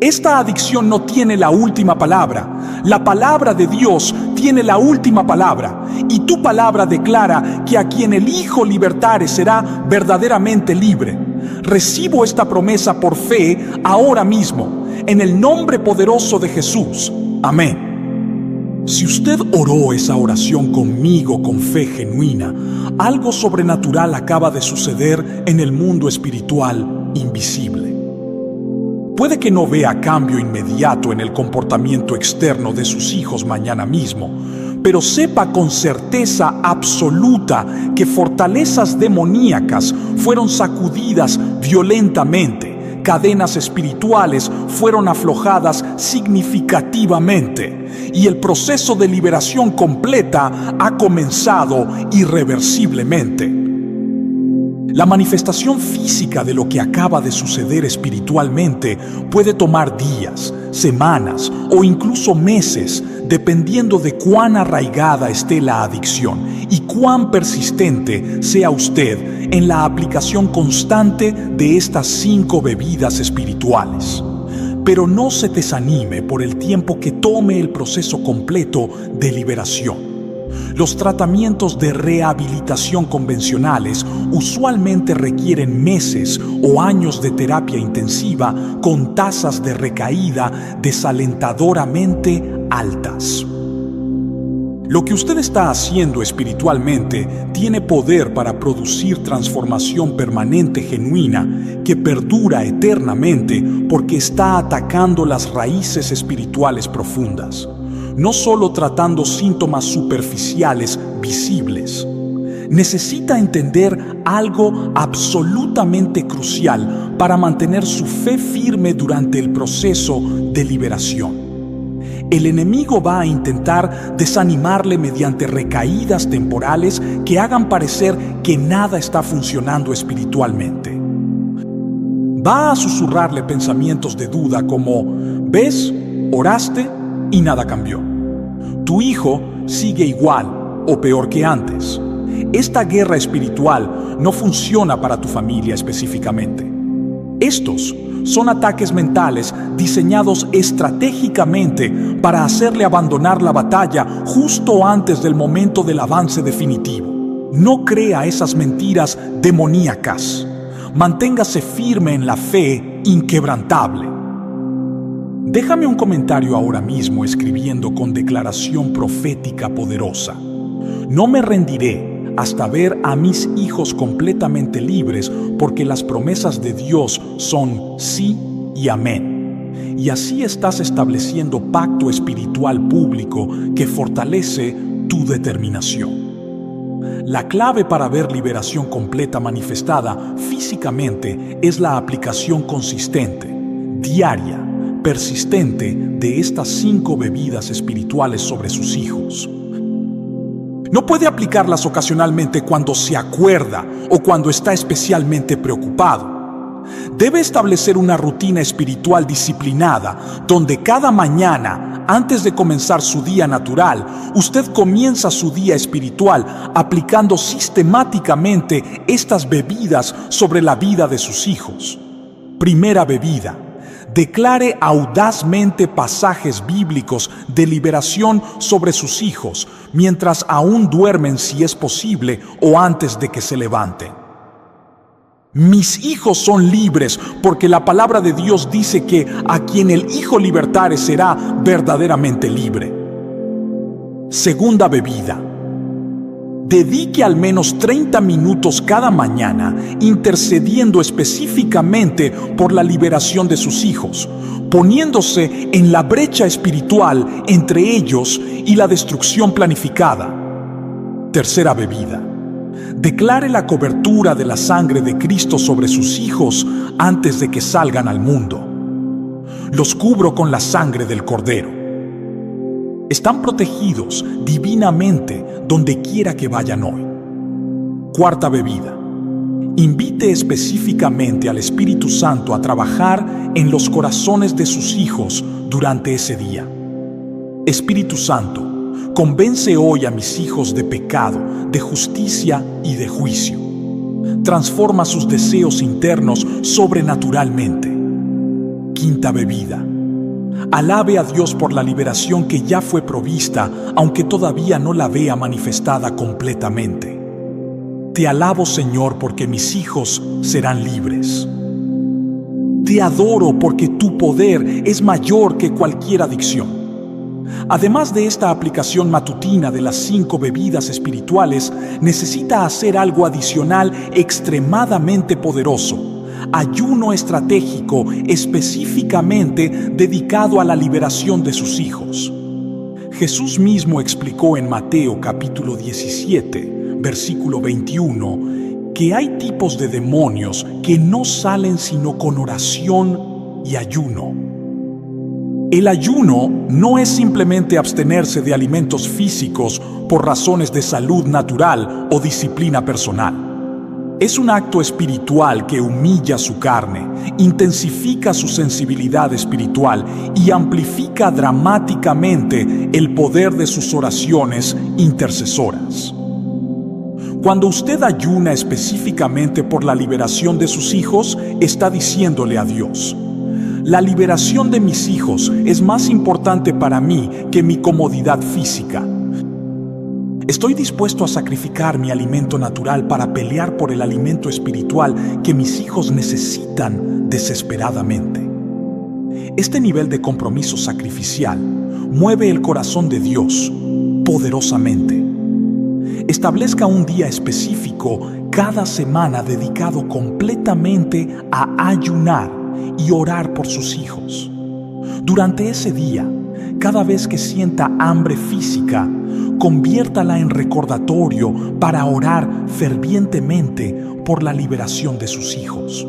[SPEAKER 1] Esta adicción no tiene la última palabra. La palabra de Dios tiene la última palabra. Y tu palabra declara que a quien el Hijo libertare será verdaderamente libre. Recibo esta promesa por fe ahora mismo, en el nombre poderoso de Jesús. Amén. Si usted oró esa oración conmigo con fe genuina, algo sobrenatural acaba de suceder en el mundo espiritual invisible. Puede que no vea cambio inmediato en el comportamiento externo de sus hijos mañana mismo, pero sepa con certeza absoluta que fortalezas demoníacas fueron sacudidas violentamente, cadenas espirituales fueron aflojadas significativamente y el proceso de liberación completa ha comenzado irreversiblemente. La manifestación física de lo que acaba de suceder espiritualmente puede tomar días, semanas o incluso meses, dependiendo de cuán arraigada esté la adicción y cuán persistente sea usted en la aplicación constante de estas 5 bebidas espirituales. Pero no se desanime por el tiempo que tome el proceso completo de liberación. Los tratamientos de rehabilitación convencionales usualmente requieren meses o años de terapia intensiva con tasas de recaída desalentadoramente altas. Lo que usted está haciendo espiritualmente tiene poder para producir transformación permanente genuina que perdura eternamente porque está atacando las raíces espirituales profundas. No solo tratando síntomas superficiales visibles. Necesita entender algo absolutamente crucial para mantener su fe firme durante el proceso de liberación. El enemigo va a intentar desanimarle mediante recaídas temporales que hagan parecer que nada está funcionando espiritualmente. Va a susurrarle pensamientos de duda como: ¿ves? Oraste y nada cambió. Tu hijo sigue igual o peor que antes. Esta guerra espiritual no funciona para tu familia específicamente. Estos son ataques mentales diseñados estratégicamente para hacerle abandonar la batalla justo antes del momento del avance definitivo. No crea esas mentiras demoníacas. Manténgase firme en la fe inquebrantable. Déjame un comentario ahora mismo escribiendo con declaración profética poderosa. No me rendiré hasta ver a mis hijos completamente libres, porque las promesas de Dios son sí y amén. Y así estás estableciendo pacto espiritual público que fortalece tu determinación. La clave para ver liberación completa manifestada físicamente es la aplicación consistente, diaria, persistente de estas 5 bebidas espirituales sobre sus hijos. No puede aplicarlas ocasionalmente cuando se acuerda o cuando está especialmente preocupado. Debe establecer una rutina espiritual disciplinada donde cada mañana, antes de comenzar su día natural, usted comienza su día espiritual aplicando sistemáticamente estas bebidas sobre la vida de sus hijos. Primera bebida: declare audazmente pasajes bíblicos de liberación sobre sus hijos mientras aún duermen, si es posible, o antes de que se levanten. Mis hijos son libres porque la palabra de Dios dice que a quien el Hijo libertare será verdaderamente libre. Segunda bebida: dedique al menos 30 minutos cada mañana intercediendo específicamente por la liberación de sus hijos, poniéndose en la brecha espiritual entre ellos y la destrucción planificada. Tercera bebida: declare la cobertura de la sangre de Cristo sobre sus hijos antes de que salgan al mundo. Los cubro con la sangre del Cordero. Están protegidos divinamente donde quiera que vayan hoy. Cuarta bebida: invite específicamente al Espíritu Santo a trabajar en los corazones de sus hijos durante ese día. Espíritu Santo, convence hoy a mis hijos de pecado, de justicia y de juicio. Transforma sus deseos internos sobrenaturalmente. Quinta bebida: Alabe a Dios por la liberación que ya fue provista, aunque todavía no la vea manifestada completamente. Te alabo, Señor, porque mis hijos serán libres. Te adoro porque tu poder es mayor que cualquier adicción. Además de esta aplicación matutina de las 5 bebidas espirituales, necesita hacer algo adicional extremadamente poderoso: ayuno estratégico específicamente dedicado a la liberación de sus hijos. Jesús mismo explicó en Mateo capítulo 17, versículo 21, que hay tipos de demonios que no salen sino con oración y ayuno. El ayuno no es simplemente abstenerse de alimentos físicos por razones de salud natural o disciplina personal. Es un acto espiritual que humilla su carne, intensifica su sensibilidad espiritual y amplifica dramáticamente el poder de sus oraciones intercesoras. Cuando usted ayuna específicamente por la liberación de sus hijos, está diciéndole a Dios: la liberación de mis hijos es más importante para mí que mi comodidad física. Estoy dispuesto a sacrificar mi alimento natural para pelear por el alimento espiritual que mis hijos necesitan desesperadamente. Este nivel de compromiso sacrificial mueve el corazón de Dios poderosamente. Establezca un día específico cada semana dedicado completamente a ayunar y orar por sus hijos. Durante ese día, cada vez que sienta hambre física, conviértala en recordatorio para orar fervientemente por la liberación de sus hijos.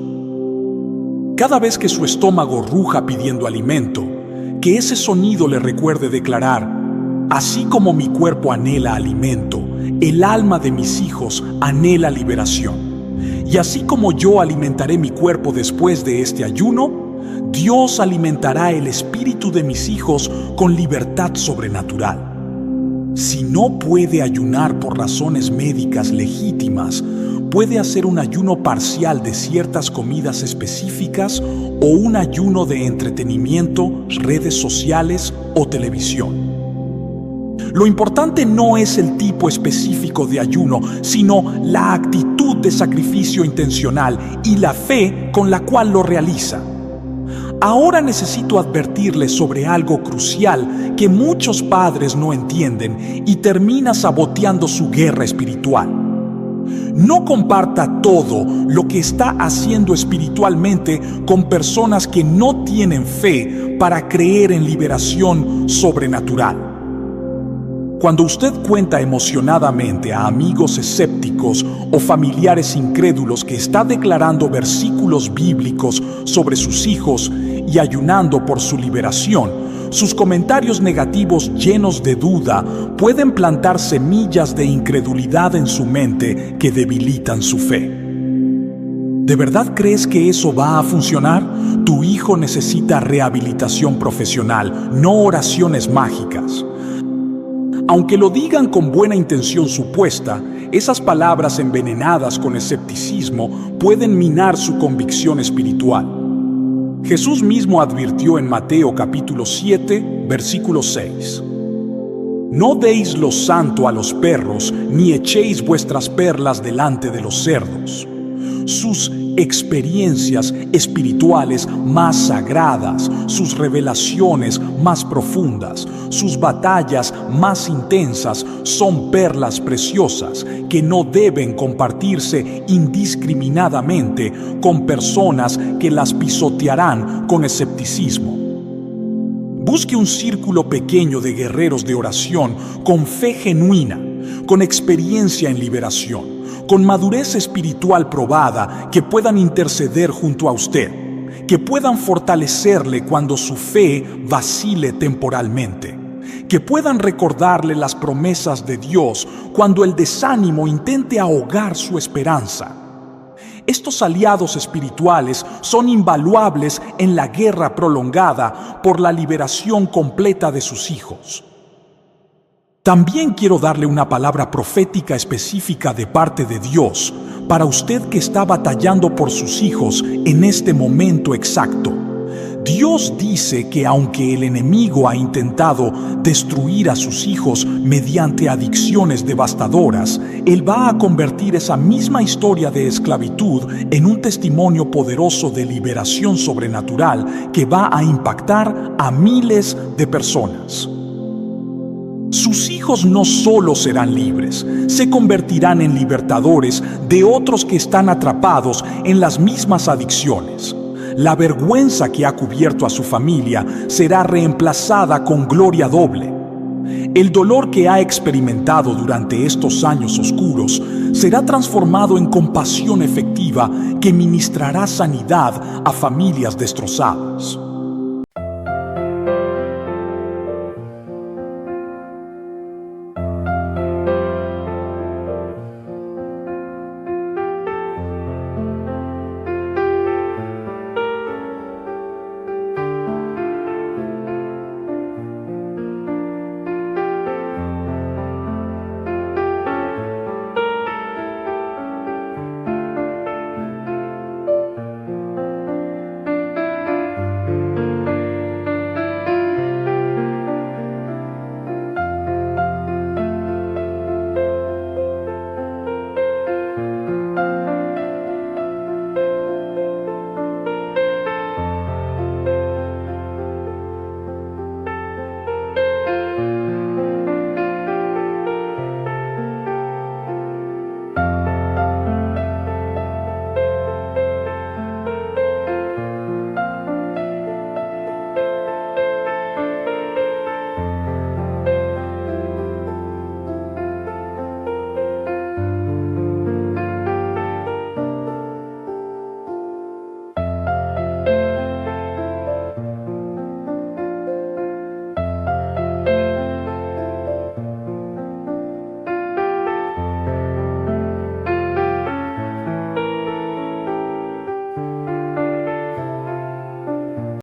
[SPEAKER 1] Cada vez que su estómago ruja pidiendo alimento, que ese sonido le recuerde declarar: así como mi cuerpo anhela alimento, el alma de mis hijos anhela liberación. Y así como yo alimentaré mi cuerpo después de este ayuno, Dios alimentará el espíritu de mis hijos con libertad sobrenatural. Si no puede ayunar por razones médicas legítimas, puede hacer un ayuno parcial de ciertas comidas específicas o un ayuno de entretenimiento, redes sociales o televisión. Lo importante no es el tipo específico de ayuno, sino la actitud de sacrificio intencional y la fe con la cual lo realiza. Ahora necesito advertirles sobre algo crucial que muchos padres no entienden y termina saboteando su guerra espiritual. No comparta todo lo que está haciendo espiritualmente con personas que no tienen fe para creer en liberación sobrenatural. Cuando usted cuenta emocionadamente a amigos escépticos o familiares incrédulos que está declarando versículos bíblicos sobre sus hijos y ayunando por su liberación, sus comentarios negativos llenos de duda pueden plantar semillas de incredulidad en su mente que debilitan su fe. ¿De verdad crees que eso va a funcionar? Tu hijo necesita rehabilitación profesional, no oraciones mágicas. Aunque lo digan con buena intención supuesta, esas palabras envenenadas con escepticismo pueden minar su convicción espiritual. Jesús mismo advirtió en Mateo capítulo 7, versículo 6. No deis lo santo a los perros, ni echéis vuestras perlas delante de los cerdos. Sus experiencias espirituales más sagradas, sus revelaciones más profundas, sus batallas más intensas son perlas preciosas que no deben compartirse indiscriminadamente con personas que las pisotearán con escepticismo. Busque un círculo pequeño de guerreros de oración con fe genuina, con experiencia en liberación, con madurez espiritual probada, que puedan interceder junto a usted, que puedan fortalecerle cuando su fe vacile temporalmente, que puedan recordarle las promesas de Dios cuando el desánimo intente ahogar su esperanza. Estos aliados espirituales son invaluables en la guerra prolongada por la liberación completa de sus hijos. También quiero darle una palabra profética específica de parte de Dios para usted que está batallando por sus hijos en este momento exacto. Dios dice que aunque el enemigo ha intentado destruir a sus hijos mediante adicciones devastadoras, Él va a convertir esa misma historia de esclavitud en un testimonio poderoso de liberación sobrenatural que va a impactar a miles de personas. Sus hijos no solo serán libres, se convertirán en libertadores de otros que están atrapados en las mismas adicciones. La vergüenza que ha cubierto a su familia será reemplazada con gloria doble. El dolor que ha experimentado durante estos años oscuros será transformado en compasión efectiva que ministrará sanidad a familias destrozadas.